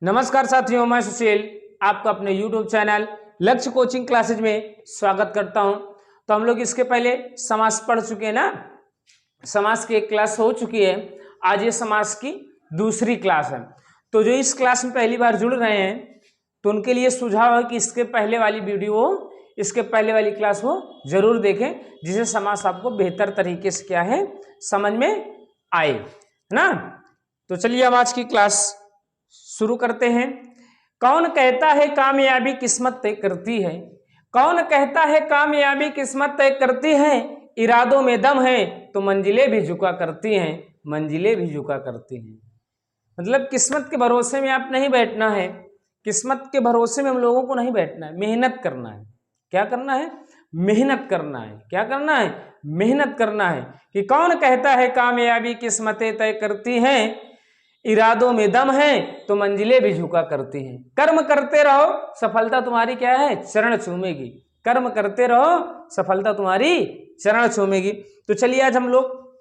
नमस्कार साथियों, मैं सुशील आपका अपने YouTube चैनल लक्ष्य कोचिंग क्लासेज में स्वागत करता हूं। तो हम लोग इसके पहले समास पढ़ चुके हैं ना, समास की एक क्लास हो चुकी है। आज ये समास की दूसरी क्लास है। तो जो इस क्लास में पहली बार जुड़ रहे हैं तो उनके लिए सुझाव है कि इसके पहले वाली वीडियो, इसके पहले वाली क्लास हो जरूर देखें, जिससे समास आपको बेहतर तरीके से क्या है समझ में आए, है ना। तो चलिए अब आज की क्लास शुरू करते हैं। कौन कहता है कामयाबी किस्मत तय करती है? कौन कहता है कामयाबी किस्मत तय करती है? इरादों में दम है तो मंजिलें भी झुका करती हैं, मंजिलें भी झुका करती हैं। मतलब किस्मत के भरोसे में आप नहीं बैठना है, किस्मत के भरोसे में हम लोगों को नहीं बैठना है, मेहनत करना है। क्या करना है? मेहनत करना है। क्या करना है? मेहनत करना है। कि कौन कहता है कामयाबी किस्मतें तय करती हैं, इरादों में दम है तो मंजिलें भी झुका करती हैं। कर्म करते रहो, सफलता तुम्हारी क्या है? चरण चूमेगी। कर्म करते रहो, सफलता तुम्हारी चरण चूमेगी। तो चलिए आज हम लोग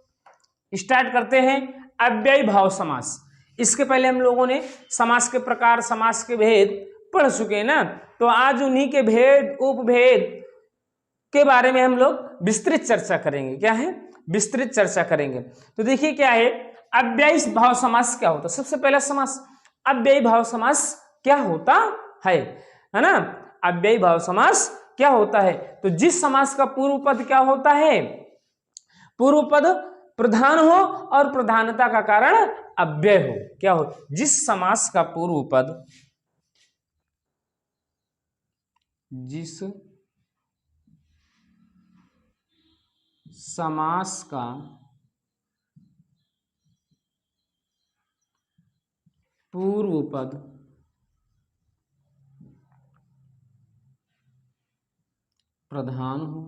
स्टार्ट करते हैं अव्ययी भाव समास। इसके पहले हम लोगों ने समास के प्रकार, समास के भेद पढ़ चुके हैं ना। तो आज उन्हीं के भेद, उपभेद के बारे में हम लोग विस्तृत चर्चा करेंगे। क्या है? विस्तृत चर्चा करेंगे। तो देखिए क्या है अव्ययी भाव समास क्या होता है। सबसे पहला समास अव्ययी भाव समास क्या होता है ना। अव्ययी भाव समास क्या होता है? तो जिस समास का पूर्व पद क्या होता है? पूर्व पद प्रधान हो और प्रधानता का कारण अव्यय हो। क्या हो? जिस समास का पूर्व पद, जिस समास का पूर्व पद प्रधान हो,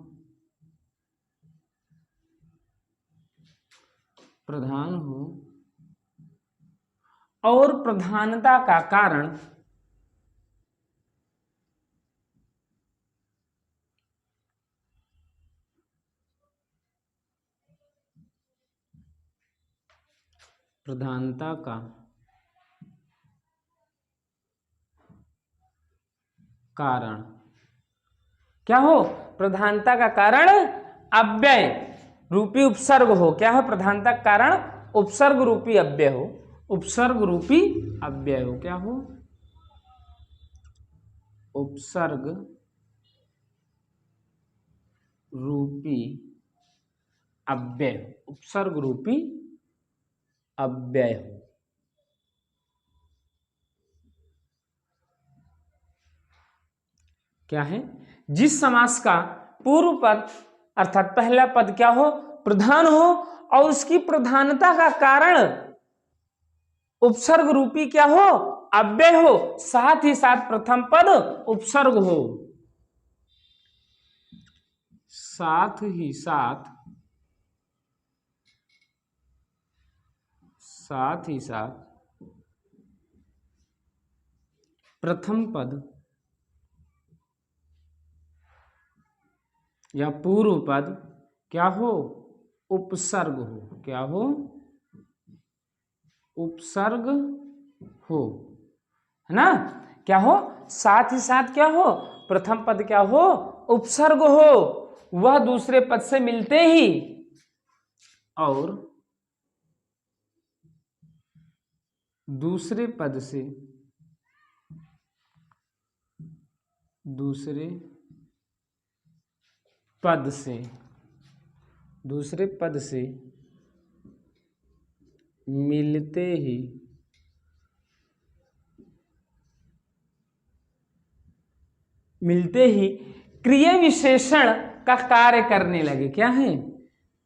प्रधान हो और प्रधानता का कारण प्रधानता का कारण क्या हो? प्रधानता का कारण अव्यय रूपी उपसर्ग हो। क्या हो? प्रधानता का कारण उपसर्ग रूपी अव्यय हो। उपसर्ग रूपी अव्यय हो। क्या हो? उपसर्ग रूपी अव्यय। उपसर्ग रूपी अव्यय हो। क्या है? जिस समास का पूर्व पद अर्थात पहला पद क्या हो? प्रधान हो और उसकी प्रधानता का कारण उपसर्ग रूपी क्या हो? अव्यय हो। साथ ही साथ प्रथम पद उपसर्ग हो। साथ ही साथ प्रथम पद या पूर्व पद क्या हो? उपसर्ग हो। क्या हो? उपसर्ग हो, है ना। क्या हो? साथ ही साथ क्या हो? प्रथम पद क्या हो? उपसर्ग हो। वह दूसरे पद से मिलते ही और दूसरे पद से दूसरे पद से दूसरे पद से मिलते ही क्रिया विशेषण का कार्य करने लगे। क्या है?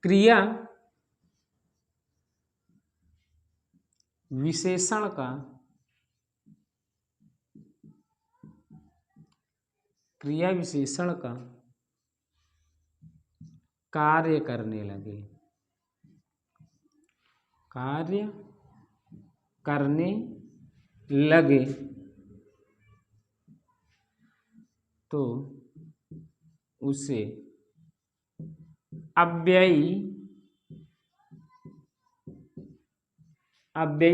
क्रिया विशेषण का कार्य करने लगे। कार्य करने लगे तो उसे अव्ययी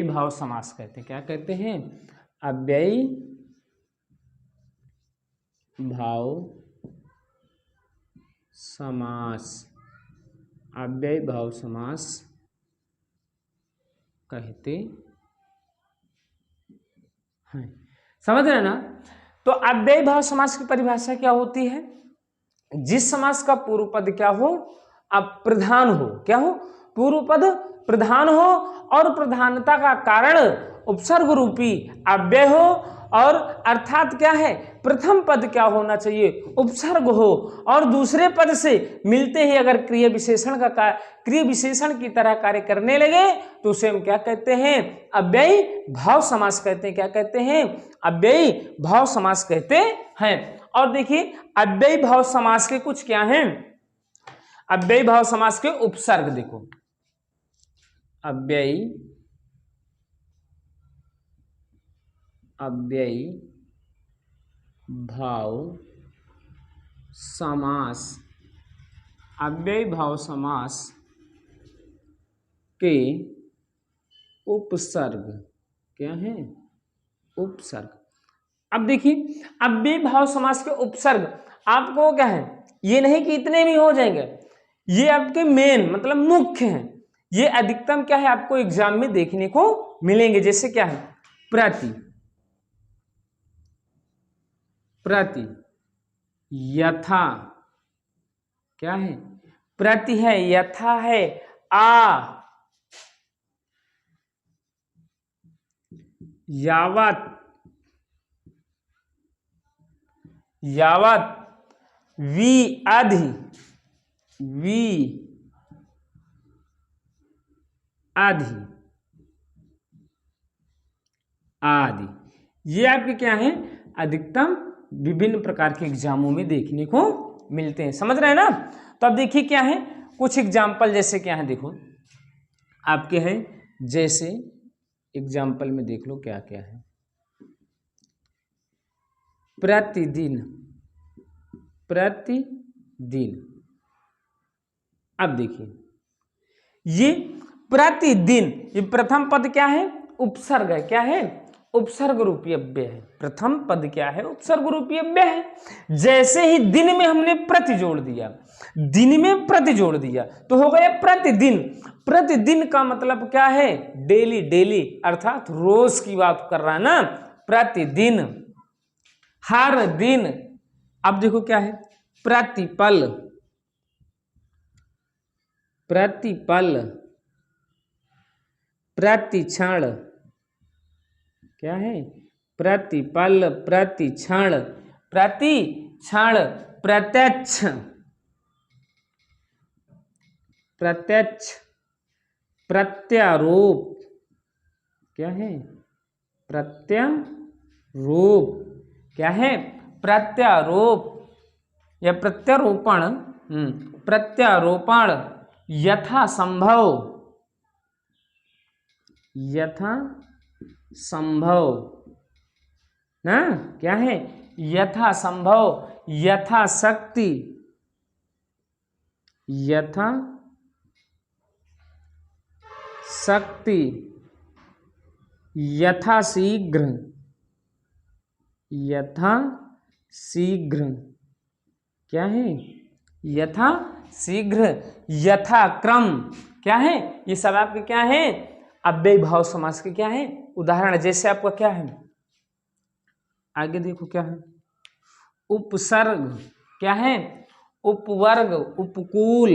भाव समास कहते हैं। क्या कहते हैं? अव्ययी भाव समास, अव्ययी भाव समास कहते हैं। समझ रहे ना? तो अव्ययी भाव समास की परिभाषा क्या होती है? जिस समास का पूर्व पद क्या हो? अब प्रधान हो। क्या हो? पूर्व पद प्रधान हो और प्रधानता का कारण उपसर्ग रूपी अव्यय हो, और अर्थात क्या है? प्रथम पद क्या होना चाहिए? उपसर्ग हो, और दूसरे पद से मिलते ही अगर क्रिया विशेषण की तरह कार्य करने लगे तो उसे हम क्या कहते हैं? अव्ययी भाव समास कहते हैं। क्या कहते हैं? अव्ययी भाव समास कहते हैं। और देखिए अव्ययी भाव समास के कुछ क्या हैं? अव्ययी भाव समास के उपसर्ग देखो, अव्ययी भाव समास, अव्ययी भाव समास के उपसर्ग क्या है? उपसर्ग। अब देखिए अव्ययी भाव समास के उपसर्ग आपको क्या है? ये नहीं कि इतने भी हो जाएंगे, ये आपके मेन मतलब मुख्य हैं। ये अधिकतम क्या है? आपको एग्जाम में देखने को मिलेंगे। जैसे क्या है? प्रति, यथा, क्या है? प्रति है, यथा है, यावत, वि आदि, आदि, ये आपके क्या है? अधिकतम विभिन्न प्रकार के एग्जामों में देखने को मिलते हैं। समझ रहे हैं ना? तो अब देखिए क्या है कुछ एग्जाम्पल। जैसे क्या है देखो आपके हैं, जैसे एग्जाम्पल में देख लो क्या क्या है। प्रतिदिन, अब देखिए ये प्रतिदिन, ये प्रथम पद क्या है? उपसर्ग है। क्या है? उपसर्ग रूपी अव्यय है। प्रथम पद क्या है? उपसर्ग रूपी अव्यय है। जैसे ही दिन में हमने प्रति जोड़ दिया, दिन में प्रति जोड़ दिया तो हो गया प्रतिदिन। प्रतिदिन का मतलब क्या है? डेली, अर्थात रोज की बात कर रहा है ना। प्रतिदिन, हर दिन। अब देखो क्या है? प्रतिपल, प्रतिक्षण, क्या है? प्रतिपल, प्रतिक्षण, प्रत्यक्ष, प्रत्यारोप, क्या है? प्रत्यारोप, क्या है? प्रत्यारोप या प्रत्यारोपण, प्रत्यारोपण, यथासंभव, ना क्या है? यथासंभव, यथाशक्ति, यथाशीघ्र, क्या है? यथाशीघ्र, यथाक्रम, क्या है? ये सब आपके क्या है? अव्ययी भाव समास के क्या है? उदाहरण। जैसे आपका क्या है? आगे देखो क्या है? उपसर्ग, क्या है? उपवर्ग, उपकूल,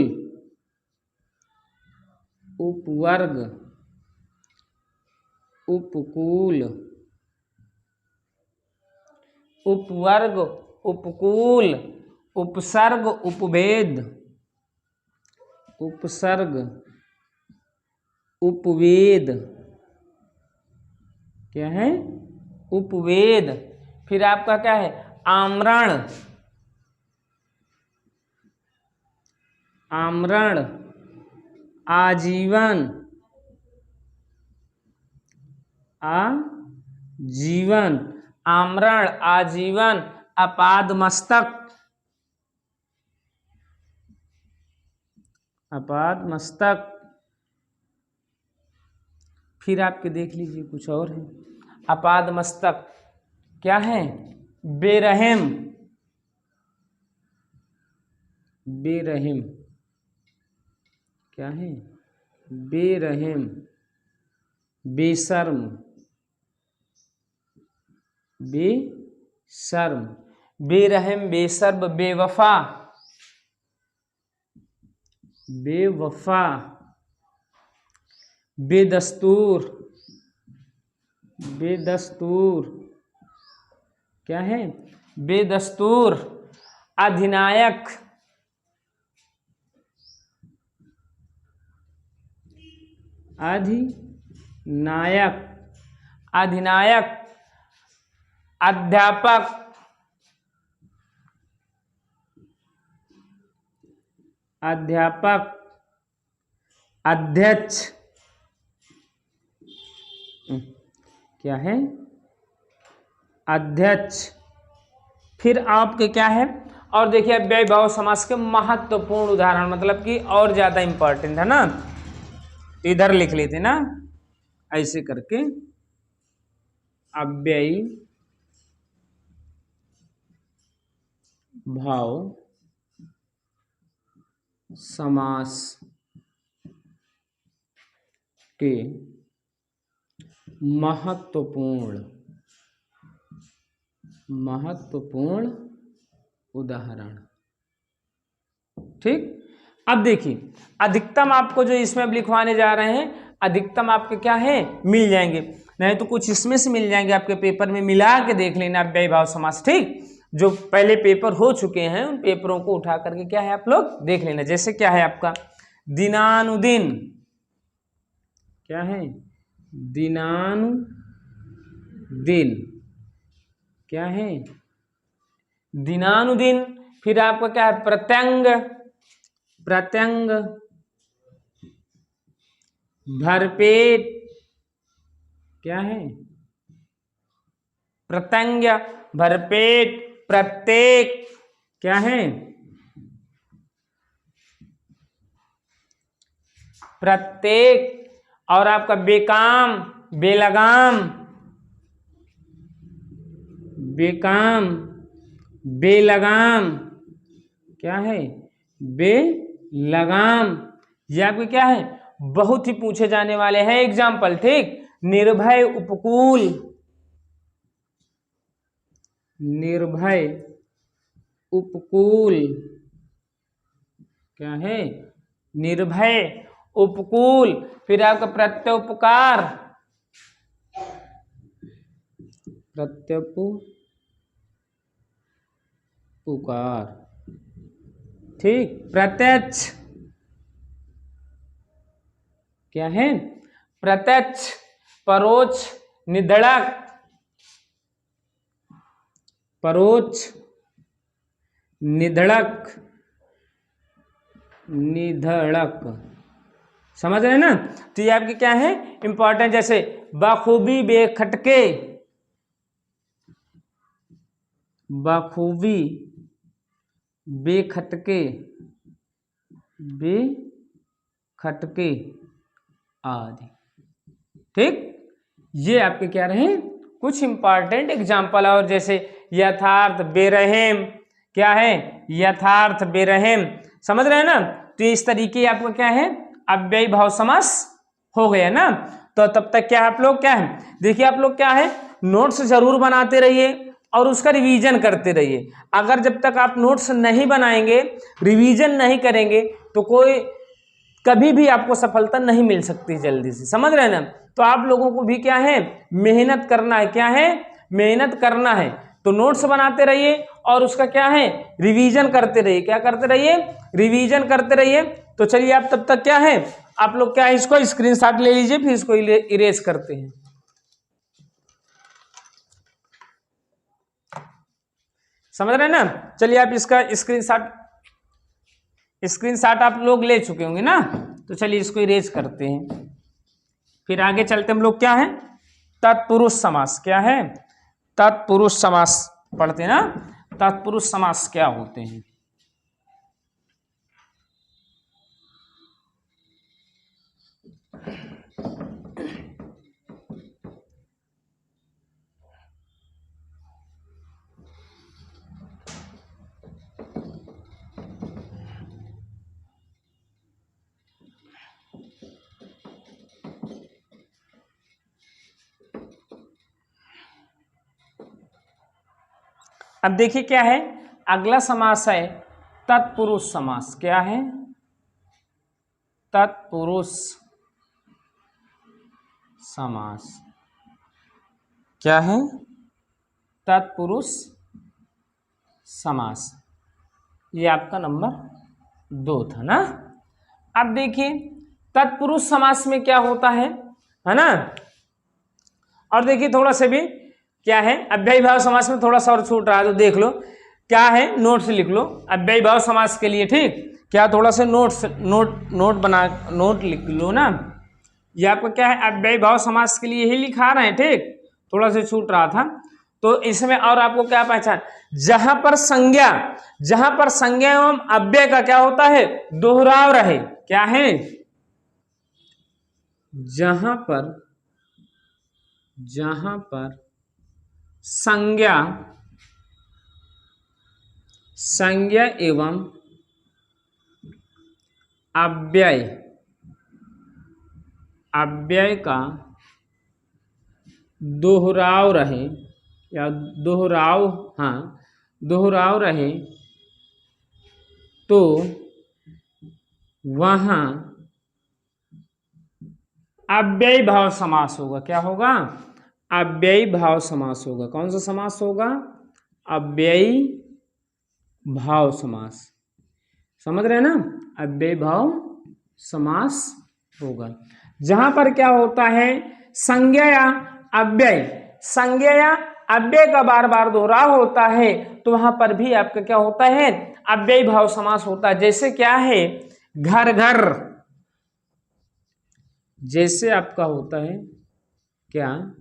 उपवर्ग, उपकूल, उपवर्ग, उपकूल, उपसर्ग, उपभेद, उपसर्ग, उपवेद, क्या है? उपवेद। फिर आपका क्या है? आमरण, आजीवन, आमरण, आजीवन, आपादमस्तक, फिर आपके देख लीजिए कुछ और है। अपाद मस्तक क्या है? बेरहम, बेरहम क्या है? बेरहम, बेशर्म, बेशर्म, बेरहम, बेशर्म, बेवफा, बेवफा, बेदस्तूर, बेदस्तूर क्या है? बेदस्तूर, अधिनायक, अधिनायक, अधिनायक, अध्यापक, अध्यापक, अध्यक्ष क्या है? अध्यक्ष। फिर आपके क्या है? और देखिए अव्ययी भाव समास के महत्वपूर्ण उदाहरण, मतलब कि और ज्यादा इंपॉर्टेंट है ना, इधर लिख लेते ना ऐसे करके, अव्ययी भाव समास के महत्वपूर्ण उदाहरण। ठीक, अब देखिए अधिकतम आपको जो इसमें अब लिखवाने जा रहे हैं, अधिकतम आपके क्या है? मिल जाएंगे, नहीं तो कुछ इसमें से मिल जाएंगे आपके पेपर में, मिला के देख लेना अव्ययी भाव समास। ठीक, जो पहले पेपर हो चुके हैं उन पेपरों को उठा करके क्या है आप लोग देख लेना। जैसे क्या है आपका? दिनानुदिन क्या है? दिनानुदिन क्या है? दिनानुदिन। फिर आपका क्या है? प्रत्यंग, प्रत्यंग, भरपेट क्या है? प्रत्यंग, भरपेट, प्रत्येक क्या है? प्रत्येक। और आपका बेकाम, बेलगाम, बेकाम, बेलगाम क्या है? बेलगाम। ये आपके क्या है? बहुत ही पूछे जाने वाले हैं एग्जाम्पल। ठीक, निर्भय उपकूल, निर्भय उपकूल क्या है? निर्भय उपकूल। फिर आपका प्रत्युपकार, प्रत्युपकार। ठीक, प्रत्यक्ष क्या है? प्रत्यक्ष, परोक्ष, निधड़क, परोक्ष, निधड़क, निधड़क। समझ रहे हैं ना? तो ये आपके क्या है? इंपॉर्टेंट। जैसे बखूबी बेखटके, बखूबी बेखटके, बेखटके आदि। ठीक, ये आपके क्या रहे? कुछ इंपॉर्टेंट एग्जाम्पल। और जैसे यथार्थ, बेरहम क्या है? यथार्थ, बेरहम। समझ रहे हैं ना? तो इस तरीके आपका क्या है? अव्ययी भाव समास हो गया ना। तो तब तक क्या आप लोग क्या है? देखिए आप लोग क्या है? नोट्स जरूर बनाते रहिए और उसका रिवीजन करते रहिए। अगर जब तक आप नोट्स नहीं बनाएंगे, रिवीजन नहीं करेंगे, तो कोई कभी भी आपको सफलता नहीं मिल सकती जल्दी से। समझ रहे हैं ना? तो आप लोगों को भी क्या है? मेहनत करना है। क्या है? मेहनत करना है। तो नोट्स बनाते रहिए और उसका क्या है? रिवीजन करते रहिए। क्या करते रहिए? रिवीजन करते रहिए। तो चलिए आप तब तक क्या है? आप लोग क्या है? इसको स्क्रीनशॉट ले लीजिए, फिर इसको इरेज करते हैं। समझ रहे हैं ना? चलिए आप इसका स्क्रीनशॉट आप लोग ले चुके होंगे ना, तो चलिए इसको इरेज करते हैं। फिर आगे चलते हम लोग क्या है? तत्पुरुष समास। क्या है? तत्पुरुष समास पढ़ते हैं ना। तत्पुरुष समास क्या होते हैं? अब देखिए क्या है, अगला समास है तत्पुरुष समास। क्या है? तत्पुरुष समास। क्या है? तत्पुरुष समास। ये आपका नंबर 2 था ना। अब देखिए तत्पुरुष समास में क्या होता है ना। और देखिए थोड़ा सा भी क्या है, अव्ययी भाव समास में थोड़ा सा और छूट रहा है तो देख लो क्या है, नोट्स लिख लो अव्ययी भाव समास के लिए। ठीक, क्या थोड़ा सा नोट लिख लो ना। ये आपका क्या है, अव्ययी भाव समास के लिए ही लिखा रहे हैं। ठीक, थोड़ा सा छूट रहा था तो इसमें और आपको क्या पहचान, जहां पर संज्ञा एवं अव्यय का क्या होता है, दोहराव रहे। क्या है? जहां पर संज्ञा एवं अव्यय का दोहराव रहे या दोहराव रहे तो वहां अव्ययी भाव समास होगा। क्या होगा? अव्ययी भाव समास होगा। कौन सा समास होगा? अव्ययी भाव समास। समझ रहे हैं ना, अव्ययी भाव समास होगा जहां पर क्या होता है, संज्ञा या अव्यय का बार बार दोहराव होता है तो वहां पर भी आपका क्या होता है, अव्ययी भाव समास होता है। जैसे क्या है, घर, जैसे आपका होता है क्या,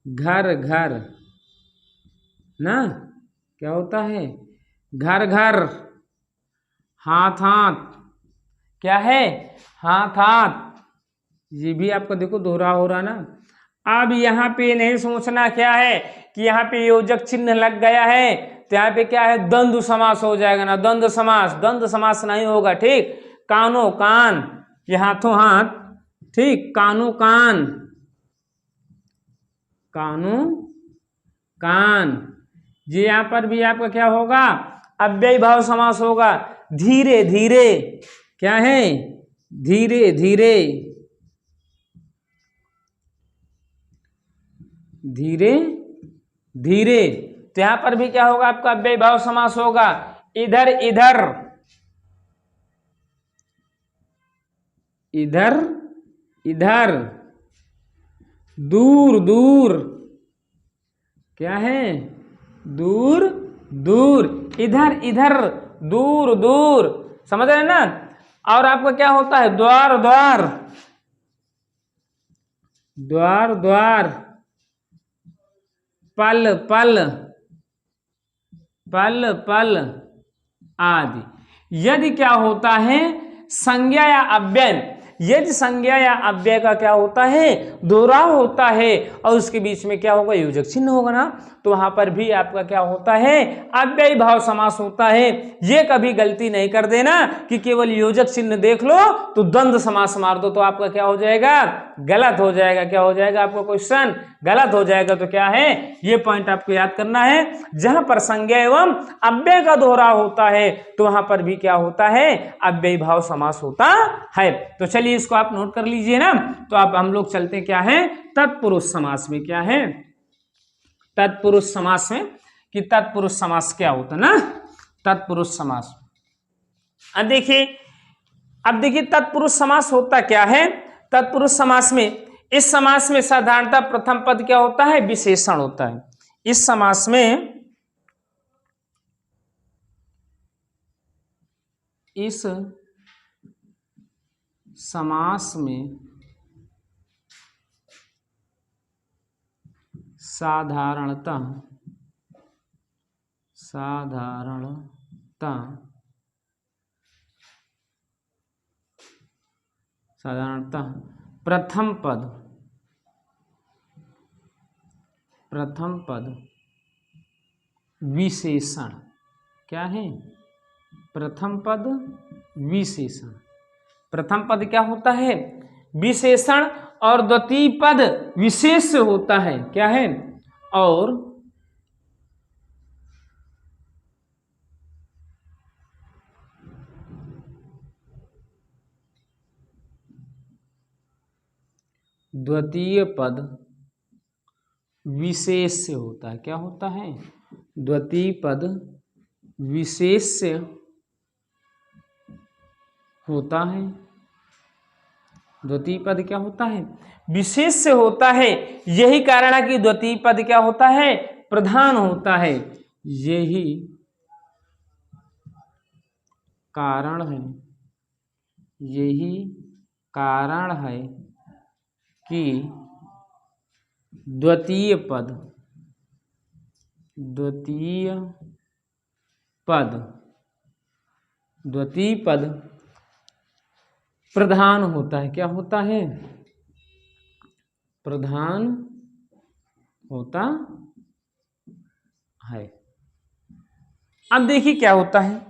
घर ना, क्या होता है, घर, हाथ, क्या है, हाथ। ये भी आपका देखो दोहरा हो रहा ना। अब यहाँ पे नहीं सोचना क्या है कि यहाँ पे योजक चिन्ह लग गया है तो यहाँ पे क्या है, द्वंद्व समास हो जाएगा ना। द्वंद्व समास नहीं होगा। ठीक, कानो कान, ये हाथों हाथ। ठीक, कानो कान, ये यहाँ पर भी आपका क्या होगा, अव्ययी भाव समास होगा। धीरे, क्या है, धीरे, तो यहां पर भी क्या होगा, आपका अव्ययी भाव समास होगा। इधर, दूर, क्या है, दूर, इधर, दूर। समझ रहे हैं ना। और आपका क्या होता है, द्वार, पल आदि। यदि क्या होता है, संज्ञा या अव्यय, यदि संज्ञा या अव्यय का क्या होता है, दोहराव होता है और उसके बीच में क्या होगा, योजक चिन्ह होगा ना, तो वहां पर भी आपका क्या होता है, अव्ययी भाव समास होता है। ये कभी गलती नहीं कर देना कि केवल योजक चिन्ह देख लो तो द्वंद्व समास मार दो, तो आपका क्या हो जाएगा, गलत हो जाएगा। क्या हो जाएगा, आपका क्वेश्चन गलत हो जाएगा। तो क्या है, ये पॉइंट आपको याद करना है। जहां पर संज्ञा एवं अव्यय का दोहराव होता है तो वहां पर भी क्या होता है, अव्ययी भाव समास होता है। तो चलिए इसको आप नोट कर लीजिए ना। तो आप हम लोग चलते क्या है, तत्पुरुष समास में। क्या है, तत्पुरुष समास में, कि तत्पुरुष समास क्या होता है ना, तत्पुरुष समास। अब देखिए तत्पुरुष समास होता क्या है। तत्पुरुष समास में, इस समास में साधारणतः प्रथम पद क्या होता है, विशेषण होता है। इस समास में साधारणतः प्रथम पद विशेषण। क्या है, प्रथम पद विशेषण। प्रथम पद क्या होता है, विशेषण, और द्वितीय पद विशेष होता है। क्या है, और द्वितीय पद विशेष से होता है। क्या होता है? द्वितीय पद विशेष से होता है। द्वितीय पद क्या होता है? विशेष से होता है। यही कारण है कि द्वितीय पद क्या होता है? प्रधान होता है। यही कारण है, यही कारण है कि द्वितीय पद प्रधान होता है। क्या होता है? प्रधान होता है। अब देखिए क्या होता है,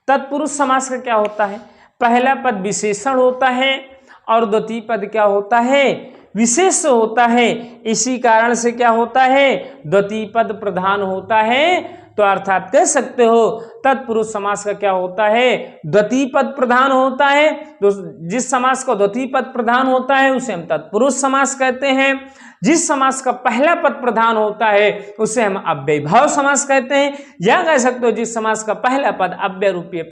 तत्पुरुष समास का क्या होता है? पहला पद विशेषण होता है और द्वितीय पद क्या होता है? विशेष होता है। इसी कारण से क्या होता है? द्वितीय पद प्रधान होता है। तो अर्थात कह सकते हो तत्पुरुष समास का क्या होता है? द्वितीय पद प्रधान होता है। तो जिस समास का द्वितीय पद प्रधान होता है उसे हम तत्पुरुष समास कहते हैं। जिस समास का पहला पद प्रधान होता है उसे हम अव्ययीभाव समास कहते हैं। या कह सकते हो जिस समास का पहला पद अव्यय रूपी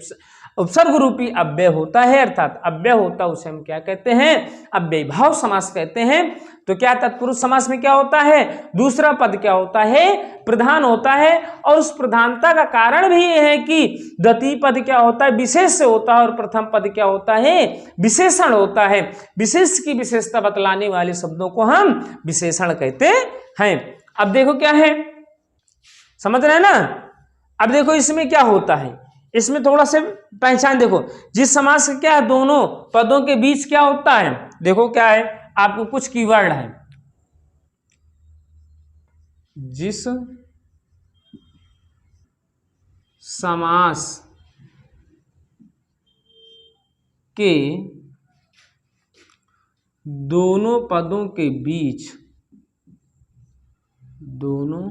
उपसर्ग रूपी अव्यय होता है, अर्थात अव्यय होता, उसे हम क्या कहते हैं? अव्ययीभाव समास कहते हैं। तो क्या तत्पुरुष समास में क्या होता है? दूसरा पद क्या होता है? प्रधान होता है। और उस प्रधानता का कारण भी यह है कि द्वितीय पद क्या होता है? विशेष से होता है और प्रथम पद क्या होता है? विशेषण होता है। विशेष की विशेषता बतलाने वाले शब्दों को हम विशेषण कहते हैं। अब देखो क्या है, समझ रहे हैं ना? अब देखो इसमें क्या होता है, इसमें थोड़ा सा पहचान देखो। जिस समास का क्या है, दोनों पदों के बीच क्या होता है? देखो क्या है, आपको कुछ कीवर्ड है। जिस समास के दोनों पदों के बीच, दोनों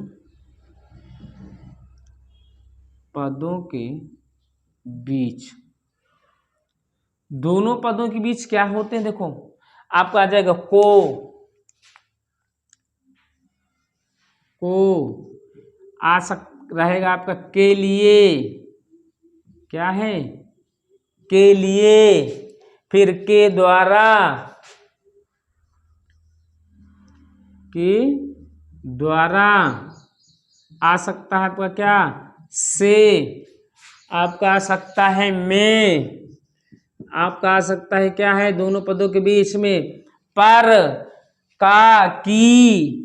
पदों के बीच, दोनों पदों के बीच क्या होते हैं? देखो आपका आ जाएगा को आ रहेगा आपका के लिए। क्या है? के लिए। फिर के द्वारा, के द्वारा आ सकता है आपका क्या? से। आपका आ सकता है में। आपका आ सकता है क्या है? दोनों पदों के बीच में पर, का, की।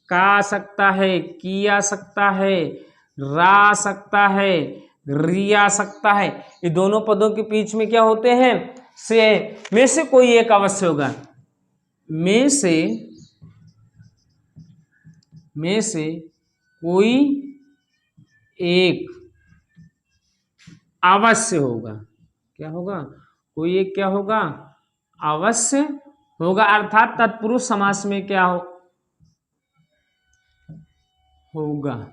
का आ सकता है, की आ सकता है, रा आ सकता है, री आ सकता है। ये दोनों पदों के बीच में क्या होते हैं? से। में से कोई एक अवश्य होगा। में से कोई एक अवश्य होगा। क्या होगा? कोई एक क्या होगा? अवश्य होगा। अर्थात तत्पुरुष समास में क्या होगा?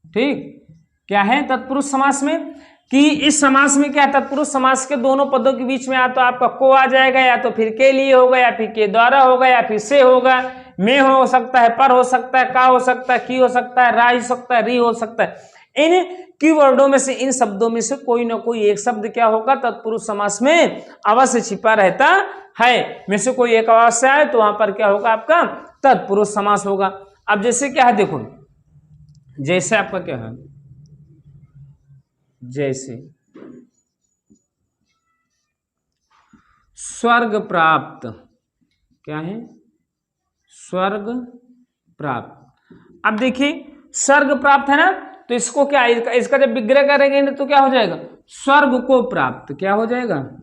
ठीक। क्या है तत्पुरुष समास में? कि इस समास में क्या, तत्पुरुष समास के दोनों पदों के बीच में या तो आपका को आ जाएगा, या तो फिर के लिए होगा, या फिर के द्वारा होगा, या फिर से होगा, में हो सकता है, पर हो सकता है, का हो सकता है, की हो सकता है, रा हो सकता है, री हो सकता है। इन कीवर्डों में से, इन शब्दों में से कोई ना कोई एक शब्द क्या होगा? तत्पुरुष समास में अवश्य छिपा रहता है। में से कोई एक अवश्य है तो वहां पर क्या होगा? आपका तत्पुरुष समास होगा। अब जैसे क्या है, देखो जैसे आपका क्या है, जैसे स्वर्ग प्राप्त। क्या है? स्वर्ग प्राप्त। अब देखिए स्वर्ग प्राप्त है ना, तो इसको क्या, इसका जब विग्रह करेंगे ना तो क्या हो जाएगा? स्वर्ग को प्राप्त। क्या हो जाएगा?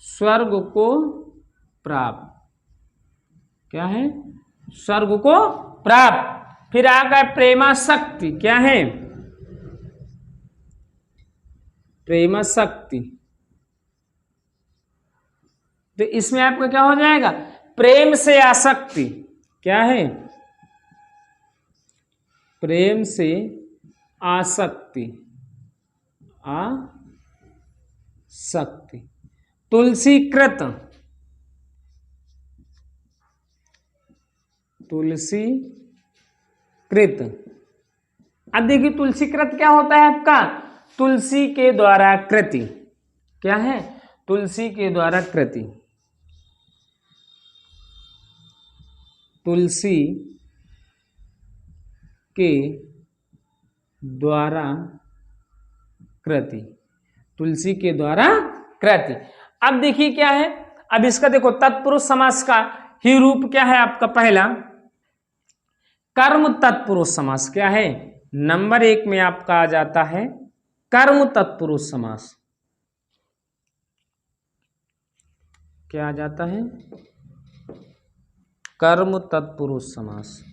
स्वर्ग को प्राप्त। क्या है? स्वर्ग को प्राप्त। फिर आ गया प्रेमाशक्ति। क्या है? प्रेमाशक्ति। तो इसमें आपका क्या हो जाएगा? प्रेम से आसक्ति। क्या है? प्रेम से आसक्ति। आसक्ति। तुलसीकृत। तुलसी कृत। अब देखिए तुलसी कृत क्या होता है आपका, तुलसी के द्वारा कृति, क्या है, तुलसी के द्वारा कृति, तुलसी के द्वारा कृति, तुलसी के द्वारा कृति। अब देखिए क्या है, अब इसका देखो तत्पुरुष समास का ही रूप क्या है आपका, पहला कर्म तत्पुरुष समास क्या है, नंबर 1 में आपका आ जाता है कर्म तत्पुरुष समास। क्या आ जाता है, कर्म तत्पुरुष समास,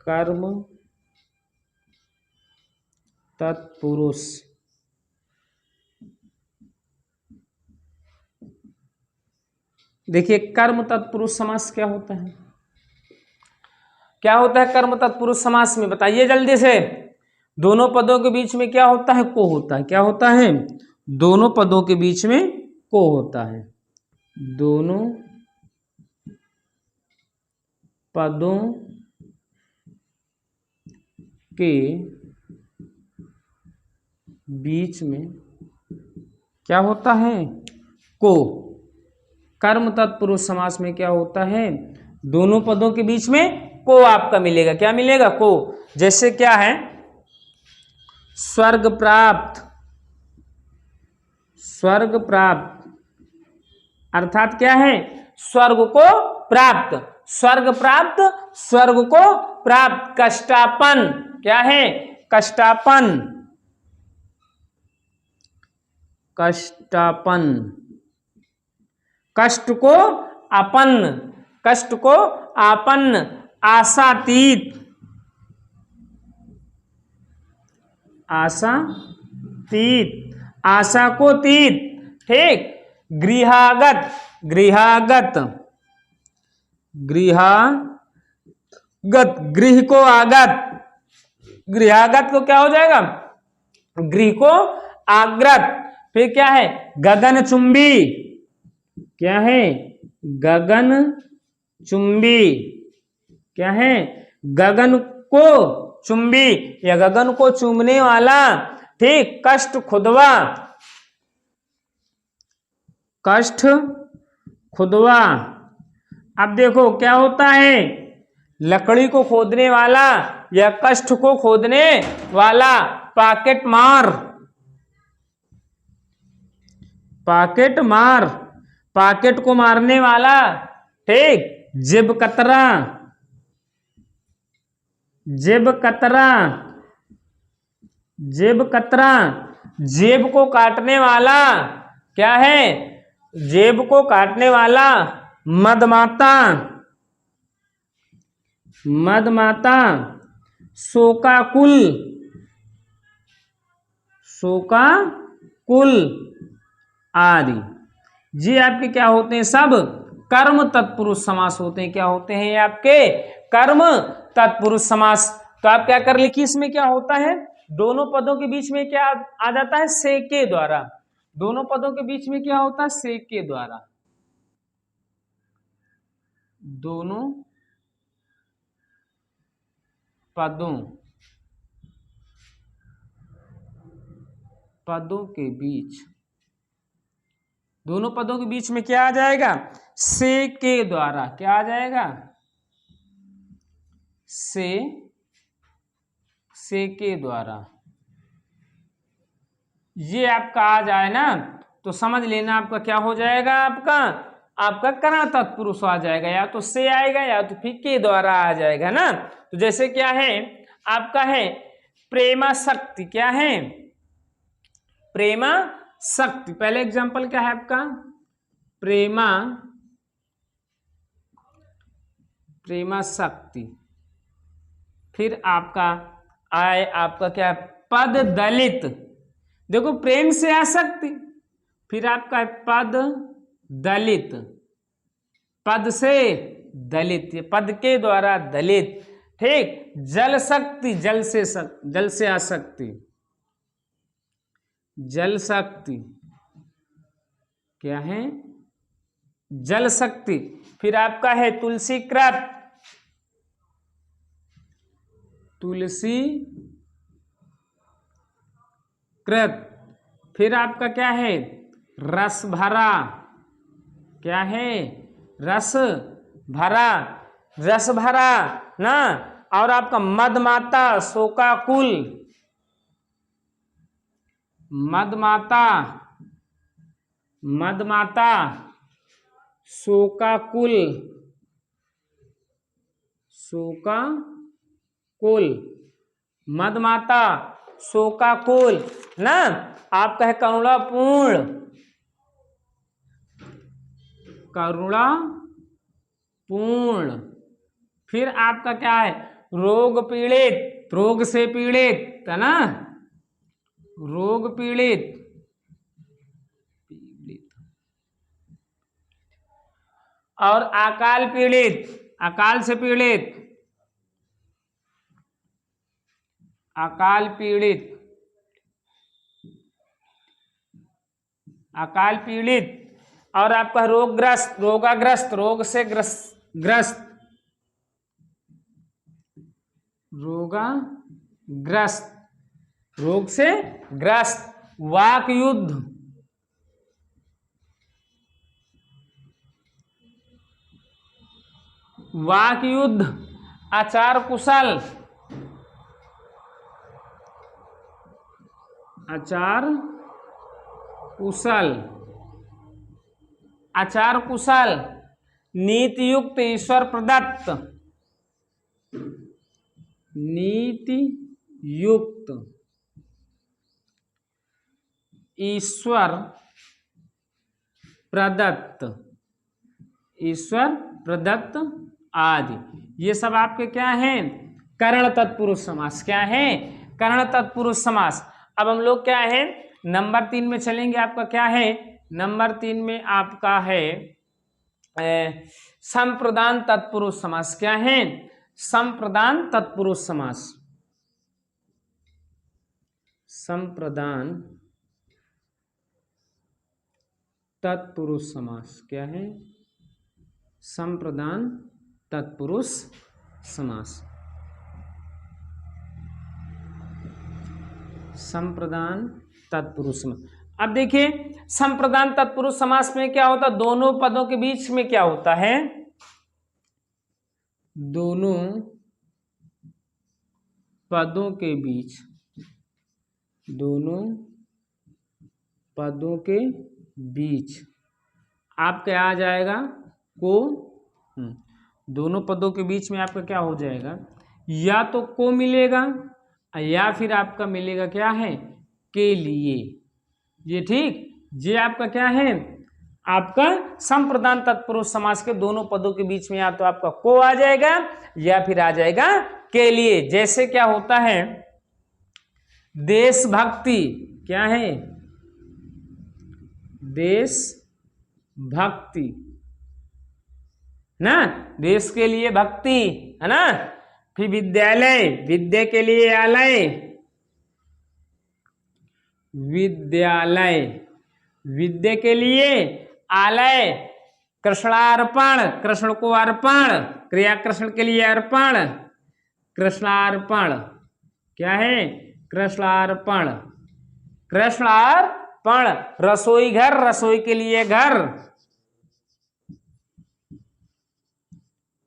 कर्म तत्पुरुष। देखिए कर्म तत्पुरुष समास क्या होता है, क्या होता है कर्म तत्पुरुष समास में, बताइए जल्दी से। दोनों पदों के बीच में क्या होता है, को होता है, क्या होता है, दोनों पदों के बीच में को होता है, दोनों पदों के बीच में क्या होता है, को। कर्म तत्पुरुष समास में क्या होता है, दोनों पदों के बीच में को आपका मिलेगा, क्या मिलेगा, को। जैसे क्या है, स्वर्ग प्राप्त, स्वर्ग प्राप्त अर्थात क्या है, स्वर्ग को प्राप्त, स्वर्ग प्राप्त, स्वर्ग को प्राप्त। कष्टापन क्या है, कष्टापन, कष्टापन, कष्ट को आपन्न, कष्ट को आपन्न। आशातीत, आशातीत, आशा को तीत, ठीक। गृहागत, गृहागत, गृहागत, गृह को आगत, गृहागत को क्या हो जाएगा, गृह को आग्रत। फिर क्या है, गगनचुंबी, क्या है, गगन चुंबी, क्या है, गगन को चुंबी या गगन को चूमने वाला, ठीक। कष्ट खुदवा, कष्ट खुदवा। अब देखो क्या होता है, लकड़ी को खोदने वाला या कष्ट को खोदने वाला। पॉकेट मार, पॉकेट मार, पॉकेट को मारने वाला, ठीक। जेब कतरा, जेब कतरा, जेब कतरा, जेब को काटने वाला, क्या है, जेब को काटने वाला। मदमाता, मदमाता। शोकाकुल, शोकाकुल आदि। ये आपके क्या होते हैं, सब कर्म तत्पुरुष समास होते हैं। क्या होते हैं ये आपके, कर्म तत्पुरुष समास। तो आप क्या कर लिखिए, इसमें क्या होता है, दोनों पदों के बीच में क्या आ जाता है, से के द्वारा। दोनों पदों के बीच में क्या होता है, से के द्वारा। दोनों पदों, पदों के बीच, दोनों पदों के बीच में क्या आ जाएगा, से के द्वारा। क्या आ जाएगा, से के द्वारा। ये आपका आ जाए ना तो समझ लेना आपका क्या हो जाएगा, आपका आपका कर्म तत्पुरुष आ जाएगा, या तो से आएगा या तो फिर के द्वारा आ जाएगा ना। तो जैसे क्या है आपका है प्रेमा शक्ति, क्या है, प्रेमा शक्ति। पहले एग्जांपल क्या है आपका, प्रेमा, प्रेमा शक्ति। फिर आपका आए आपका क्या, पद दलित। देखो प्रेम से आसक्ति, फिर आपका है पद दलित, पद से दलित, पद के द्वारा दलित, ठीक। जल शक्ति, जल से आसक्ति, जल शक्ति, क्या है, जल शक्ति। फिर आपका है तुलसी कृत, तुलसी कृत। फिर आपका क्या है रस भरा, क्या है रस भरा, रस भरा ना। और आपका मदमाता शोकाकुल, मदमाता, मदमाता शोकाकुल, शोकाकुल, मदमाता शोकाकुल ना। आपका है करुणापूर्ण, करुणापूर्ण। फिर आपका क्या है रोग पीड़ित, रोग से पीड़ित है ना, रोग पीड़ित, और अकाल पीड़ित, अकाल से पीड़ित, अकाल पीड़ित, अकाल पीड़ित। और आपका रोगग्रस्त, रोगाग्रस्त, रोग से ग्रस्त, रोगाग्रस्त, रोग से ग्रस्त। वाक युद्ध, वाक युद्ध, आचार कुशल, आचार कुशल, आचार कुशल। नीति युक्त ईश्वर प्रदत्त, नीति युक्त ईश्वर प्रदत्त, ईश्वर प्रदत्त आदि। ये सब आपके क्या हैं कर्ण तत्पुरुष समास। क्या है कर्ण तत्पुरुष समास। अब हम लोग क्या है नंबर 3 में चलेंगे। आपका क्या है नंबर 3 में आपका है संप्रदान तत्पुरुष समास। क्या है संप्रदान तत्पुरुष समास, संप्रदान तत्पुरुष समास। क्या है संप्रदान तत्पुरुष समास, संप्रदान तत्पुरुष समास। अब देखिए संप्रदान तत्पुरुष समास में क्या होता है दोनों पदों के बीच में क्या होता है, दोनों पदों के बीच, दोनों पदों के बीच आपका आ जाएगा को, दोनों पदों के बीच में आपका क्या हो जाएगा या तो को मिलेगा या फिर आपका मिलेगा क्या है के लिए। ये ठीक, ये आपका क्या है आपका संप्रदान तत्पुरुष समास के दोनों पदों के बीच में या तो आपका को आ जाएगा या फिर आ जाएगा के लिए। जैसे क्या होता है देशभक्ति, क्या है देशभक्ति ना, देश के लिए भक्ति है ना। फिर विद्यालय, विद्या के लिए आलय, विद्यालय, विद्या के लिए आलय। कृष्णार्पण, कृष्ण को अर्पण, क्रिया कृष्ण के लिए अर्पण, कृष्णार्पण। क्या है कृष्णार्पण, कृष्णार्पण। रसोई घर, रसोई के लिए घर,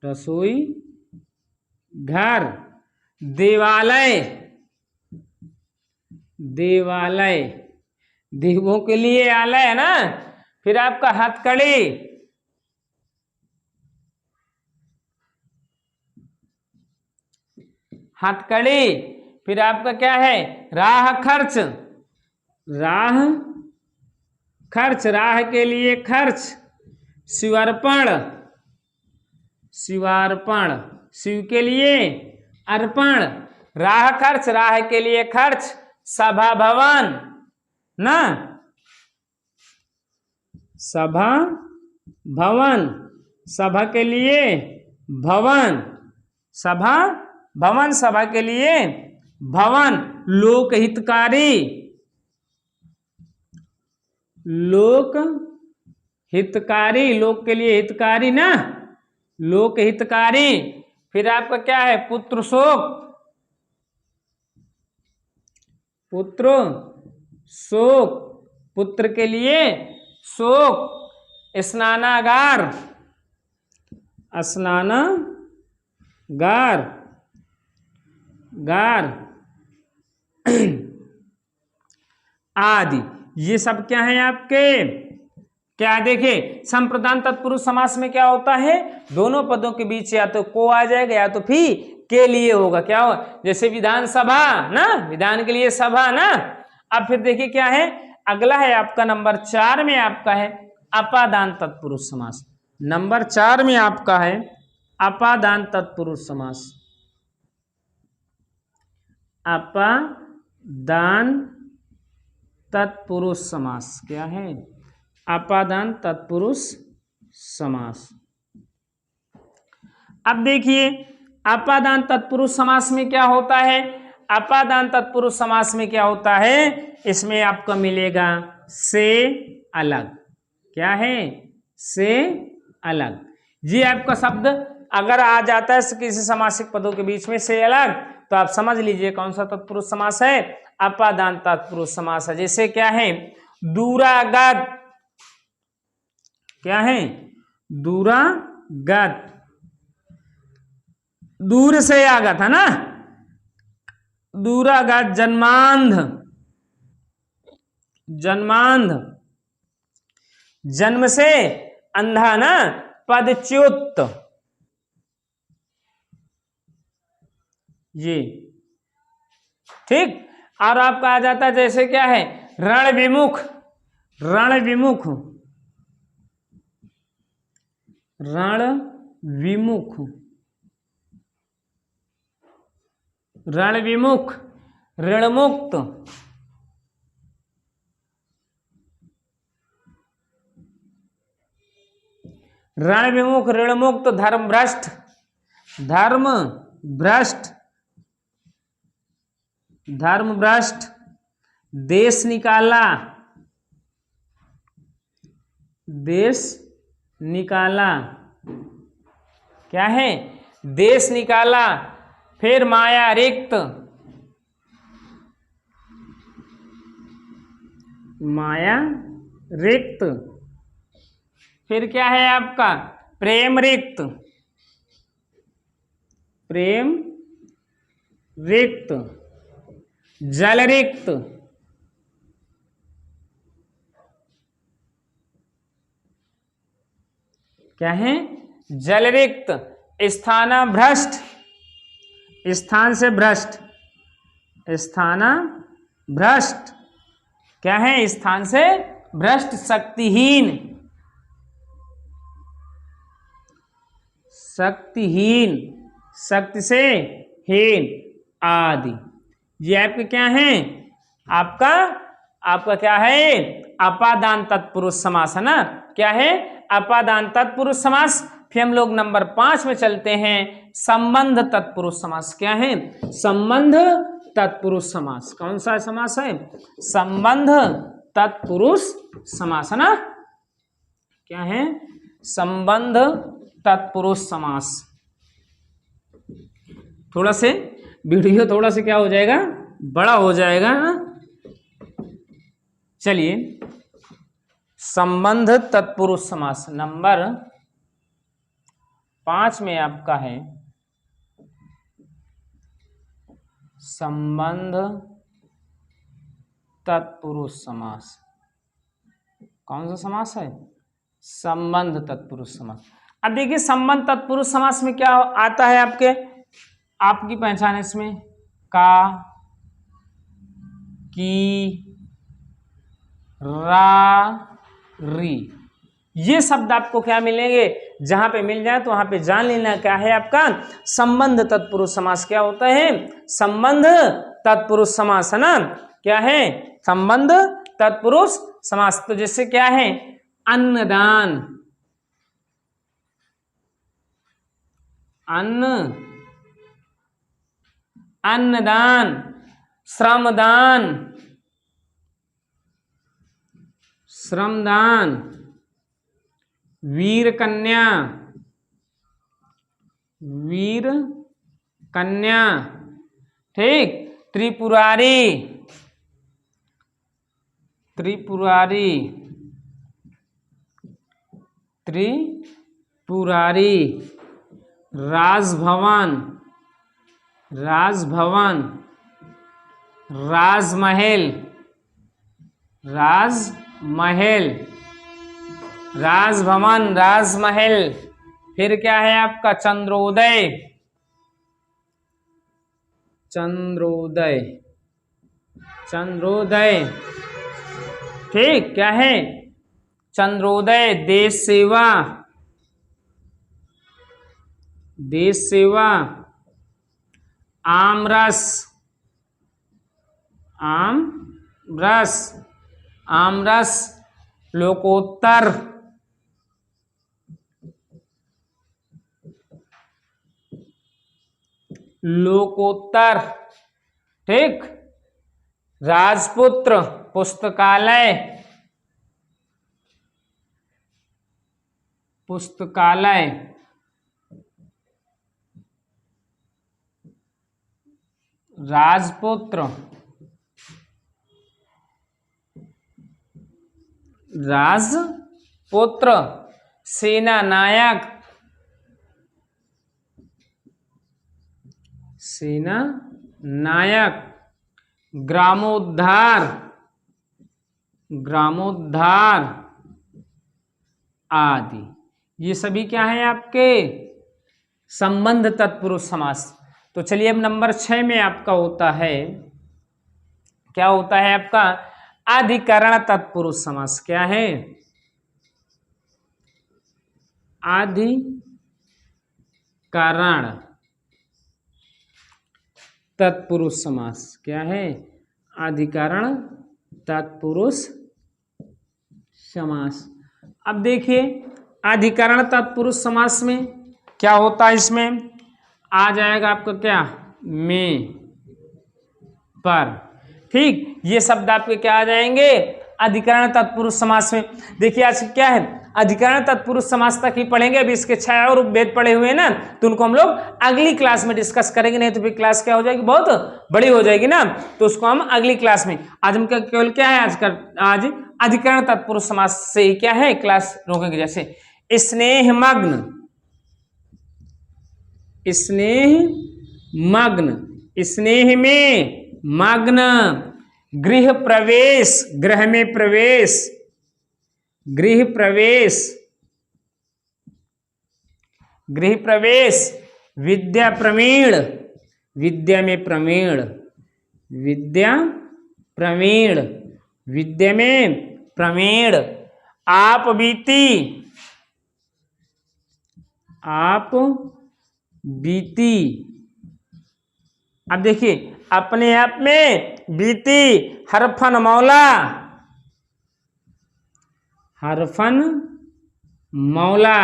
रसोई घर। देवालय, देवालय, देवों के लिए आलय है ना। फिर आपका हथकड़ी, हथकड़ी। फिर आपका क्या है राह खर्च, राह खर्च, राह के लिए खर्च। शिवार्पण, शिवार्पण, शिव के लिए अर्पण। राह खर्च, राह के लिए खर्च। सभा भवन ना, सभा भवन, सभा के लिए भवन, सभा भवन, सभा के लिए भवन। लोक हितकारी, लोक हितकारी, लोक के लिए हितकारी ना, लोक हितकारी। फिर आपका क्या है, पुत्र शोक, पुत्र शोक, पुत्र के लिए शोक, स्नानागार, स्नानागार, गार आदि। ये सब क्या है आपके, क्या देखे, संप्रदान तत्पुरुष समास में क्या होता है, दोनों पदों के बीच या तो को आ जाएगा या तो फिर के लिए होगा। क्या हो, जैसे विधानसभा ना, विधान के लिए सभा ना। अब फिर देखिए क्या है, अगला है आपका नंबर 4 में आपका है अपादान तत्पुरुष समास। नंबर 4 में आपका है अपादान तत्पुरुष समास। अपादान तत्पुरुष समास क्या है, अपादान तत्पुरुष समास। अब देखिए अपादान तत्पुरुष समास में क्या होता है, अपादान तत्पुरुष समास में क्या होता है, इसमें आपको मिलेगा से अलग। क्या है, से अलग। ये आपका शब्द अगर आ जाता है किसी समासिक पदों के बीच में से अलग, तो आप समझ लीजिए कौन सा तत्पुरुष समास है, अपादान तत्पुरुष समास है। जैसे क्या है, दूरागत, क्या है, दूरागत, दूर से आगत है ना, दूरागत, जन्मांध, जन्मांध, जन्म से अंधा ना, पदच्युत, ये ठीक। और आपका आ जाता है जैसे क्या है, रण विमुख, रण विमुख, रण विमुख, रण विमुख, ऋणमुक्त, रण विमुख, ऋणमुक्त, धर्म भ्रष्ट, धर्म भ्रष्ट, धर्म भ्रष्ट, देश निकाला, देश निकाला, क्या है, देश निकाला। फिर माया रिक्त, माया रिक्त। फिर क्या है आपका, प्रेम रिक्त, प्रेम रिक्त, जल रिक्त, क्या है, जल रिक्त, स्थाना भ्रष्ट, स्थान से भ्रष्ट, स्थाना भ्रष्ट, क्या है, स्थान से भ्रष्ट, शक्तिहीन, शक्तिहीन, शक्ति से हीन आदि। ये आपके क्या है, आपका आपका क्या है, अपादान तत्पुरुष समास है ना। क्या है, अपादान तत्पुरुष समास। फिर हम लोग नंबर 5 में चलते हैं, संबंध तत्पुरुष समास। क्या है, संबंध तत्पुरुष समास। कौन सा समास है, संबंध तत्पुरुष समास है ना। क्या है, संबंध तत्पुरुष समास। थोड़ा से वीडियो थोड़ा से क्या हो जाएगा, बड़ा हो जाएगा ना। चलिए, संबंध तत्पुरुष समास नंबर 5 में आपका है संबंध तत्पुरुष समास। कौन सा समास है, संबंध तत्पुरुष समास। अब देखिए संबंध तत्पुरुष समास में क्या आता है, आपके आपकी पहचान इसमें का, की, रा, री, ये शब्द आपको क्या मिलेंगे, जहां पे मिल जाए तो वहां पे जान लेना क्या है आपका संबंध तत्पुरुष समास। क्या होता है, संबंध तत्पुरुष समास है ना। क्या है, संबंध तत्पुरुष समास। तो जैसे क्या है, अन्नदान, अन्नदान, श्रमदान, श्रमदान, वीर कन्या, वीर कन्या, ठीक। त्रिपुरारी, त्रिपुरारी, त्रिपुरारी। राजभवन, राजभवन। राजमहल, राजमहल। राजभवन, राजमहल। फिर क्या है आपका? चंद्रोदय, चंद्रोदय, चंद्रोदय, ठीक। क्या है? चंद्रोदय। देश सेवा, देश सेवा। आमरस, आमरस, आमरस। लोकोत्तर, लोकोत्तर, ठीक। राजपुत्र, पुस्तकालय, पुस्तकालय। राजपुत्र, राजपुत्र। सेना नायक, सेना नायक। ग्रामोद्धार, ग्रामोद्धार आदि। ये सभी क्या है आपके? संबंध तत्पुरुष समास। तो चलिए अब नंबर 6 में आपका होता है, क्या होता है आपका? अधिकरण तत्पुरुष समास। क्या है? अधिकरण तत्पुरुष समास। क्या है? अधिकरण तत्पुरुष समास। अब देखिए अधिकरण तत्पुरुष समास में क्या होता है? इसमें आ जाएगा आपका क्या? में, पर, ठीक। ये शब्द आपके क्या आ जाएंगे? अधिकरण तत्पुरुष समास में। देखिए आज क्या है? अधिकरण तत्पुरुष समास तक ही पढ़ेंगे। अभी इसके 6 और उपभेद पढ़े हुए हैं ना, तो उनको हम लोग अगली क्लास में डिस्कस करेंगे, नहीं तो फिर क्लास क्या हो जाएगी? बहुत बड़ी हो जाएगी ना, तो उसको हम अगली क्लास में। आज हम केवल क्या है? आज अधिकरण तत्पुरुष समास से ही क्या है क्लास रोकेंगे। जैसे स्नेहमग्न, स्नेह मग्न, स्नेह में मग्न। गृह प्रवेश, गृह में प्रवेश, गृह प्रवेश, गृह प्रवेश। विद्या प्रवीण, विद्या में प्रवीण, विद्या प्रवीण, विद्या में प्रवीण। आप बीती, आप बीती। अब देखिए अपने आप में बीती। हरफन मौला, हरफन मौला,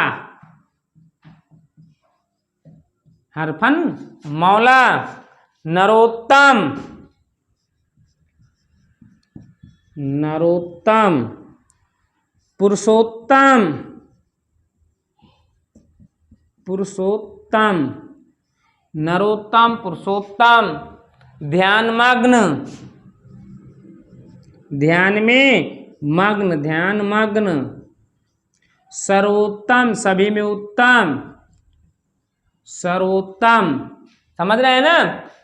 हरफन मौला। नरोत्तम, नरोत्तम। पुरुषोत्तम, पुरुषोत्तम। नरोत्तम, पुरुषोत्तम। ध्यानमग्न, ध्यान में मग्न, ध्यान मग्न। सर्वोत्तम, सभी में उत्तम, सर्वोत्तम। समझ रहे हैं ना?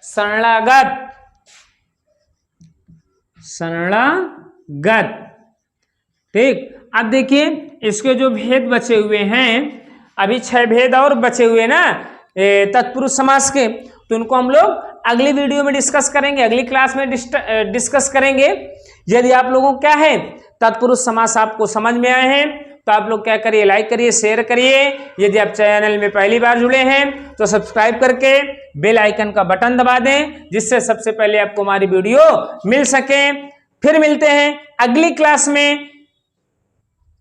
शरणागत, शरणागत, ठीक। अब देखिए इसके जो भेद बचे हुए हैं, अभी 6 भेद और बचे हुए ना तत्पुरुष समास के, तो उनको हम लोग अगली वीडियो में डिस्कस करेंगे, अगली क्लास में डिस्कस करेंगे। यदि आप लोगों को क्या है तत्पुरुष समास आपको समझ में आए हैं तो आप लोग क्या करिए? लाइक करिए, शेयर करिए। यदि आप चैनल में पहली बार जुड़े हैं तो सब्सक्राइब करके बेल आइकन का बटन दबा दें, जिससे सबसे पहले आपको हमारी वीडियो मिल सके। फिर मिलते हैं अगली क्लास में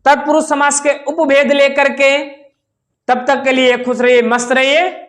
तत्पुरुष समास के उपभेद लेकर के। तब तक के लिए खुश रहिए, मस्त रहिए।